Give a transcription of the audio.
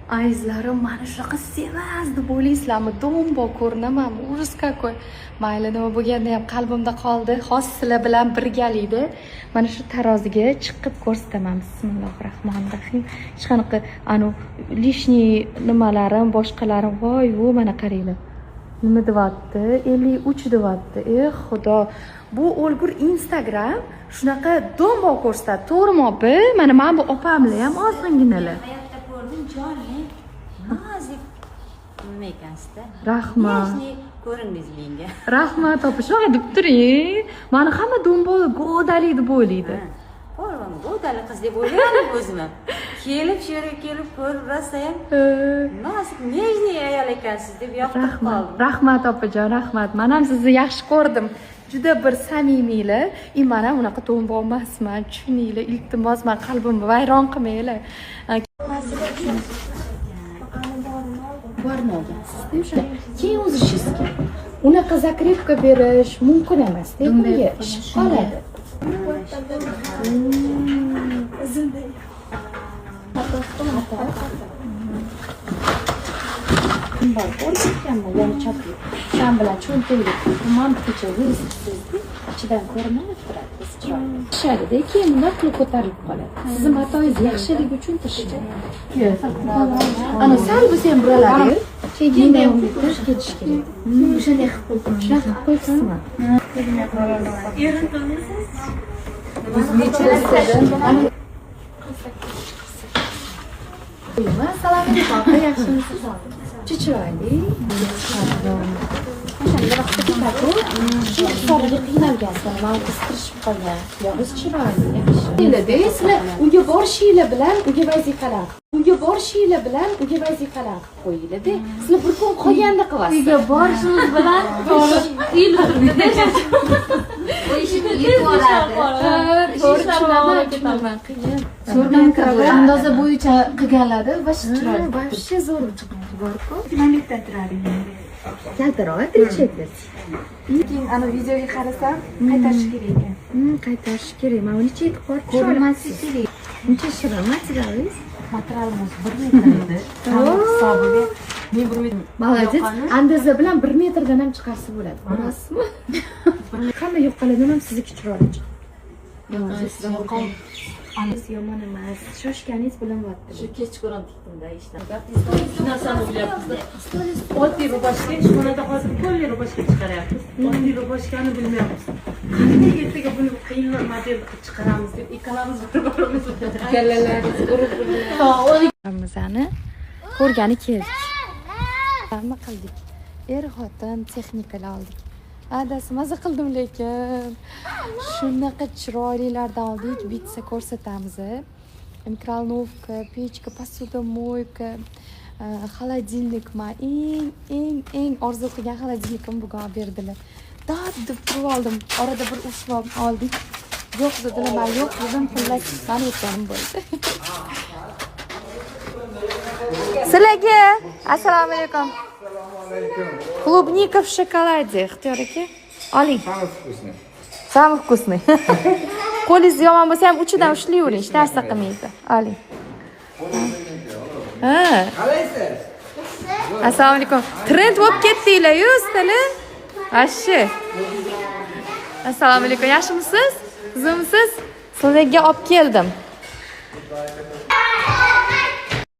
Azizlarim, mana shunaqa sevas deb o'ylaysizlarmi? Dombo ko'rinamanmi? Ужас какой. Mayli, nima bo'lganda ham qalbimda qoldi. Xos sizlar bilan birgalikda mana shu taroziga chiqib ko'rsataman. Bismillahirrohmanirrohim. Hech qanaqa lishniy nimalarim, boshqalarim. Voy, mana qaranglar. Nima deyapti? 53 deyapti. Xudo. Bu o'lgur Instagram shunaqa dombo ko'rsatadi. To'g'rimi opa? Mana bu opamlar ham ozg'inginalar. Jonli, nozik nima ekansizda? Rahmat. Ko'rindingiz menga. Rahmat opa, shunaqa deb turing. Mani hamma dombo go'dalik deb o'ylaydi. Qo'rg'on go'dalik qiz deb o'ylayman o'zim ham. Kelib, shu yerga kelib ko'rib rosa ham nozik, nejniy ayol ekansiz deb yoqtirib qoldim. Rahmat opajon, rahmat. Men ham sizni yaxshi ko'rdim. Juda bir samimiylar. Mana unaqa dombo emasman. Tushuninglar, iltimos, men qalbimni vayron qilmanglar. Borni olgansizda o'sha keyin o'zishizga unaqa zakrepka berish mumkin emas-da, bunga ish qoladi. Bor, o'rgatganman, yana chopib. Shan bilan cho'ntakda mantiqcha yuribsiz-da, ichidan ko'rinib turadi. Tushadi-da, keyin bunday qilib ko'tarilib qoladi. Sizni matoyingiz yaxshiligi uchun tushadi. Ana sal bo'lsa ham bo'ladi. Keyin ham ketish kerak. O'shanday qilib qo'ydim. Shunaqa qilib qo'ysizmi? Erintirmisiz? Biz nechasida? Assalomu alaykum. Yaxshimisiz? Chiroyli. O'shanda vaqtda ketadi. Shu hisobiga qiynalgansan, men qistirishib qolgan. Yo'q, chiroyli, yaxshi. Endi sizlar uyga borishinglar bilan uyga vazifalar. Uyga borishinglar bilan uyga vazifalar qilib qo'yinglar-da. Sizlar bir kun qolganda qilasiz. Uyga borishimiz bilan ishni yuboradi. Ketaman, qiyin. Andoza bo'yicha qilganlari va chiroyli. Вообще zo'r chiqdi bor-ku. Finallikda turadingiz. Kaltaroq aytaylik. Keyin ana videoga qarasam, qaytarish kerak ekan. Qaytarish kerak. Mana necha yetib bor ko'rmaslik kerak. Necha shirin materialingiz? Materialimiz 1 metr edi. Hisobiga men 1 metr. Молодец. Andoza bilan 1 metrdan ham chiqarsa bo'ladi. Ko'rasizmi? Hamma yo'qoladan ham sizniki chiroyli chiqdi. Anasi yomon emas. Shoshganingiz bilinyapti. Shu kechqurun tikdimda ishdan. Shu narsani o'ylayapmiz. 10 rubashka, ishxonada hozir qo'lli rubashka chiqaryapmiz. 10 rubashkani bilmayapmiz. Qanday ertaga buni qiyin model qilib chiqaramiz deb ikkalamiz bir-birimiz kallalaringiz urib hammamizni ko'rgani keldik. Nima qildik? Er-xotin texnikalar oldik. Adasi maza qildim, lekin shunaqa chiroylilardan oldik. Bitsa ko'rsatamiz. Mikrovolnovka, pechka, посудомойка, холодильник. Men eng orzu qilgan холодильникimni bugun olib berdilar. Deb turib oldim. Orada bir ushmoq oldik. Yo'q dedilar, men yo'q dedim, pullar chiqqan o'tganim bo'ldi. Sizlarga assalomu alaykum. Клубника в шоколаде. Ixtiyor aka. Oling. Самый вкусный. Qo'lingiz yomon bo'lsa ham uchidan ushlayvering, hech narsa qilmaydi. Oling. Qalaysiz? Assalomu alaykum. Trend bo'lib ketdinglar-yu, ustalar. Ashshi. Assalomu alaykum. Yaxshimisiz? Zo'msiz? Sizlarga olib keldim.